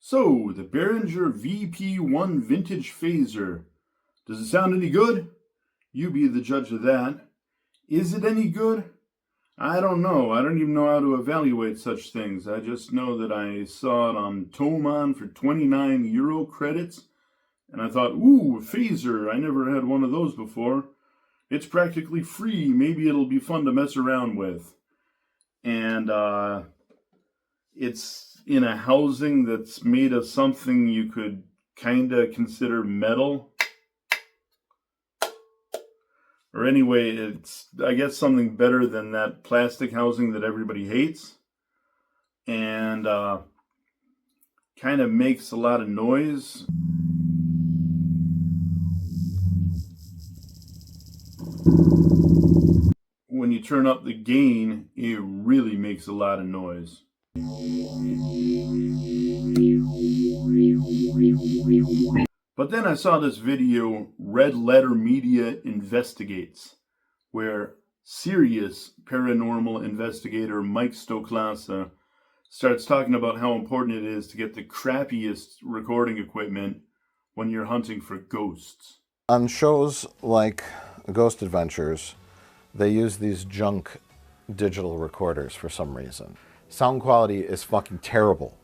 So, the Behringer VP1 Vintage Phaser. Does it sound any good? You be the judge of that. Is it any good? I don't know. I don't even know how to evaluate such things. I just know that I saw it on Thomann for 29 euro credits. And I thought, ooh, a phaser. I never had one of those before. It's practically free. Maybe it'll be fun to mess around with. And it's in a housing that's made of something you could kind of consider metal. Or anyway, it's, I guess, something better than that plastic housing that everybody hates. And kind of makes a lot of noise. When you turn up the gain, it really makes a lot of noise. But then I saw this video, Red Letter Media Investigates, where serious paranormal investigator Mike Stoklasa starts talking about how important it is to get the crappiest recording equipment when you're hunting for ghosts. On shows like Ghost Adventures, they use these junk digital recorders for some reason. Sound quality is fucking terrible.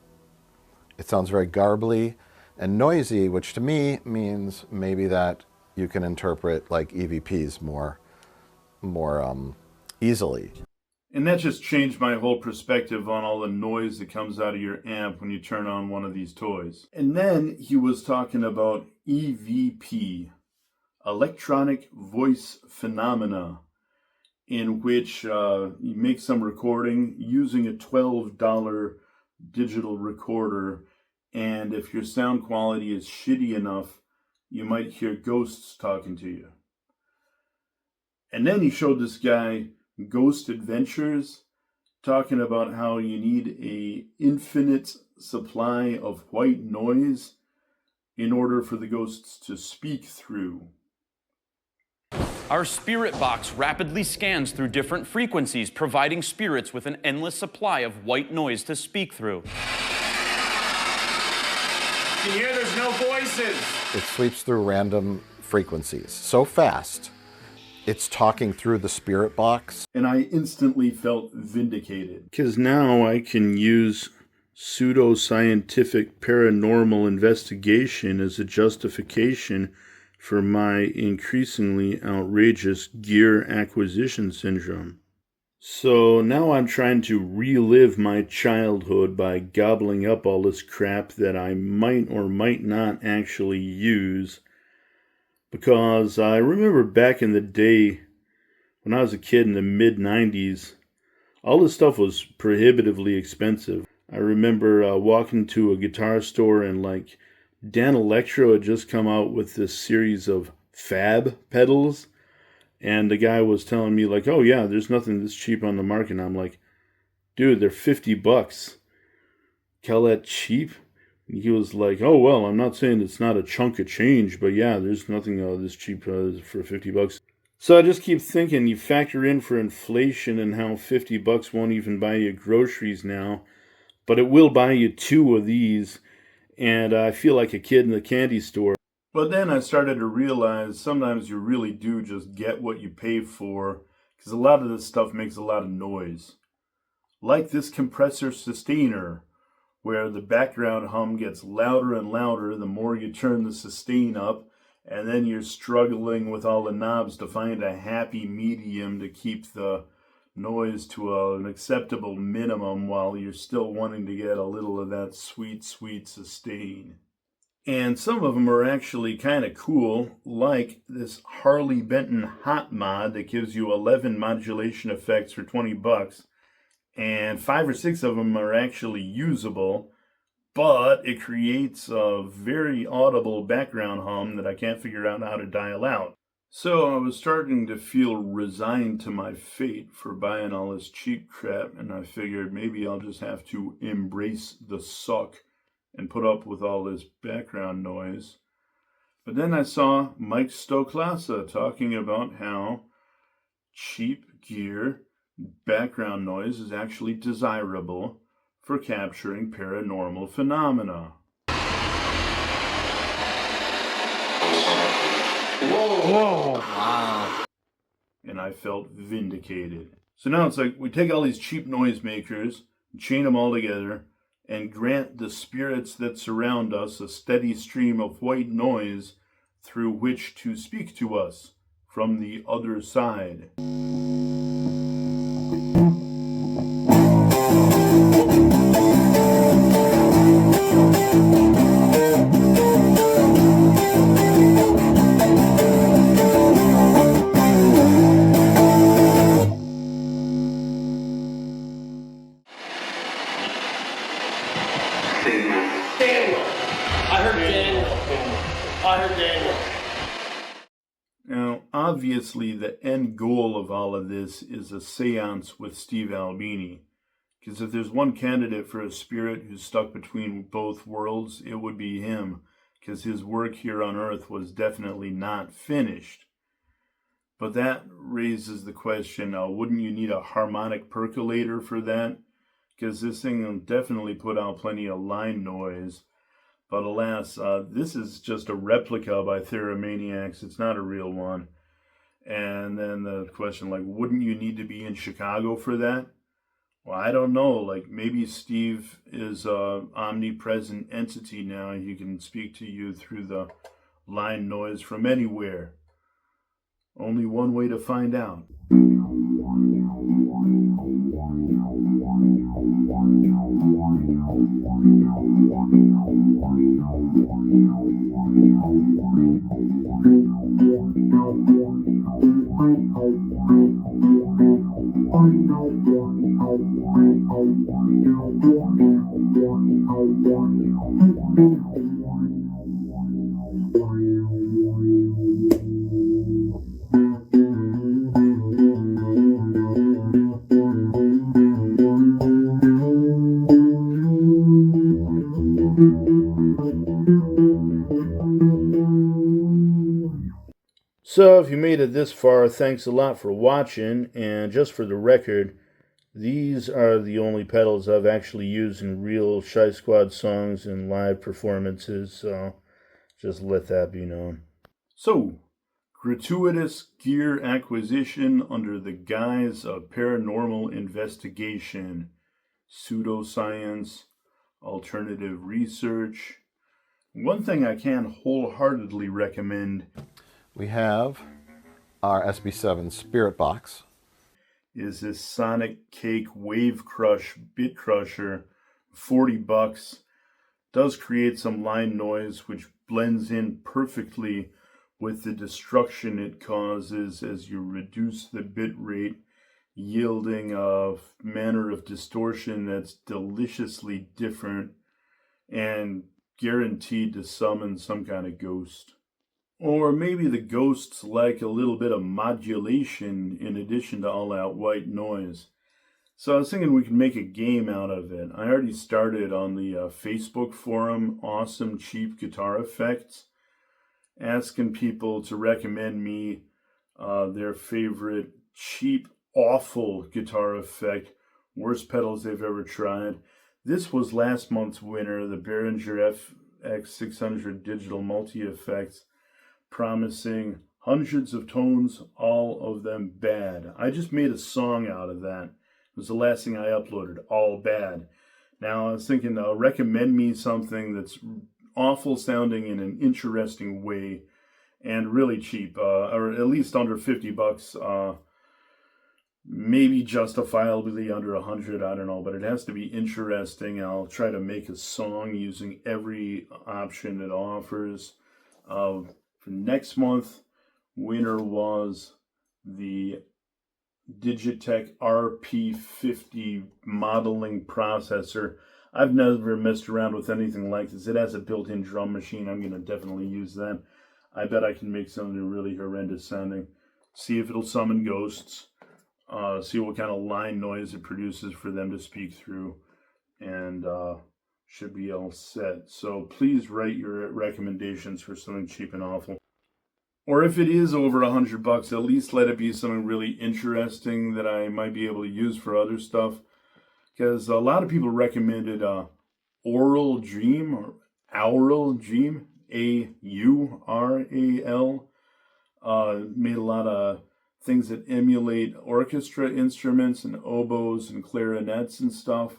It sounds very garbly and noisy, which to me means maybe that you can interpret like EVPs more easily. And that just changed my whole perspective on all the noise that comes out of your amp when you turn on one of these toys. And then he was talking about EVP, electronic voice phenomena, in which you make some recording using a $12 digital recorder, and if your sound quality is shitty enough, you might hear ghosts talking to you. And then he showed this guy Ghost Adventures, talking about how you need an infinite supply of white noise in order for the ghosts to speak through. Our spirit box rapidly scans through different frequencies, providing spirits with an endless supply of white noise to speak through. You hear there's no voices. It sweeps through random frequencies so fast, it's talking through the spirit box. And I instantly felt vindicated, because now I can use pseudoscientific paranormal investigation as a justification for my increasingly outrageous gear acquisition syndrome. So now I'm trying to relive my childhood by gobbling up all this crap that I might or might not actually use. Because I remember back in the day, when I was a kid in the mid-90s, all this stuff was prohibitively expensive. I remember walking to a guitar store and Dan Electro had just come out with this series of Fab pedals, and the guy was telling me, like, oh yeah, there's nothing this cheap on the market. And I'm like, dude, they're $50. Call that cheap? And he was like, oh, well, I'm not saying it's not a chunk of change, but yeah, there's nothing this cheap for $50. So I just keep thinking, you factor in for inflation and how $50 won't even buy you groceries now, but it will buy you 2 of these, and I feel like a kid in the candy store. But then I started to realize sometimes you really do just get what you pay for, because a lot of this stuff makes a lot of noise. Like this compressor sustainer, where the background hum gets louder and louder the more you turn the sustain up, and then you're struggling with all the knobs to find a happy medium to keep the noise to an acceptable minimum while you're still wanting to get a little of that sweet, sweet sustain. And some of them are actually kind of cool, like this Harley Benton Hot Mod that gives you 11 modulation effects for $20. And 5 or 6 of them are actually usable, but it creates a very audible background hum that I can't figure out how to dial out. So I was starting to feel resigned to my fate for buying all this cheap crap, and I figured maybe I'll just have to embrace the suck and put up with all this background noise. But then I saw Mike Stoklasa talking about how cheap gear background noise is actually desirable for capturing paranormal phenomena. Whoa! Wow. And I felt vindicated. So now it's like we take all these cheap noisemakers, chain them all together, and grant the spirits that surround us a steady stream of white noise through which to speak to us from the other side. Now, obviously, the end goal of all of this is a seance with Steve Albini. Because if there's one candidate for a spirit who's stuck between both worlds, it would be him. Because his work here on Earth was definitely not finished. But that raises the question, wouldn't you need a harmonic percolator for that? Because this thing will definitely put out plenty of line noise. But alas, this is just a replica by Theramaniacs. It's not a real one. And then the question, like, wouldn't you need to be in Chicago for that? Well, I don't know. Like, maybe Steve is an omnipresent entity now. He can speak to you through the line noise from anywhere. Only one way to find out. So if you made it this far, thanks a lot for watching. And just for the record, these are the only pedals I've actually used in real Shy Squad songs and live performances. So just let that be known. So, gratuitous gear acquisition under the guise of paranormal investigation, pseudoscience, alternative research. One thing I can wholeheartedly recommend, We have our SB7 Spirit Box. is this Sonic Cake Wave Crush Bit Crusher, $40. Does create some line noise which blends in perfectly with the destruction it causes as you reduce the bit rate, yielding a manner of distortion that's deliciously different and guaranteed to summon some kind of ghost. Or maybe the ghosts like a little bit of modulation in addition to all that white noise. So I was thinking we could make a game out of it. I already started on the Facebook forum, Awesome Cheap Guitar Effects, asking people to recommend me their favorite cheap, awful guitar effect, worst pedals they've ever tried. This was last month's winner, the Behringer FX600 Digital Multi-Effects, promising hundreds of tones, all of them bad. I just made a song out of that. It was the last thing I uploaded, all bad. Now I was thinking, recommend me something that's awful sounding in an interesting way and really cheap, or at least under $50, maybe justifiably under 100, I don't know, but it has to be interesting. I'll try to make a song using every option it offers. For next month, winner was the Digitech RP50 modeling processor. I've never messed around with anything like this. It has a built-in drum machine. I'm going to definitely use that. I bet I can make something really horrendous sounding. See if it'll summon ghosts. See what kind of line noise it produces for them to speak through. And should be all set. So please write your recommendations for something cheap and awful. Or if it is over $100, at least let it be something really interesting that I might be able to use for other stuff. Because a lot of people recommended Aural Dream, or Aural Dream, A-U-R-A-L. Made a lot of things that emulate orchestra instruments and oboes and clarinets and stuff.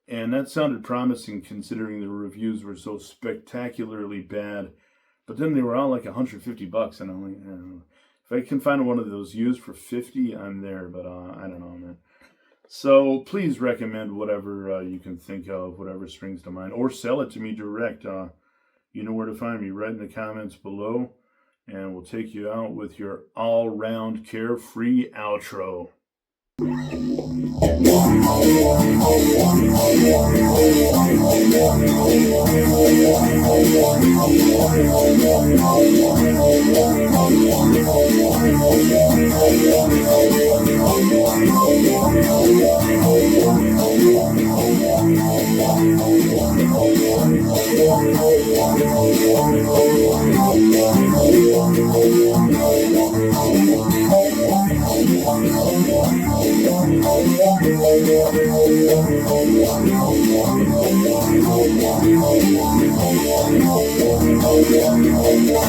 And that sounded promising considering the reviews were so spectacularly bad. But then they were all like $150, and I'm like, I don't know. If I can find one of those used for $50, I'm there. But I don't know, man. So please recommend whatever you can think of, whatever springs to mind, or sell it to me direct. You know where to find me. Write in the comments below, and we'll take you out with your all-round carefree outro.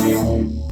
Thank you.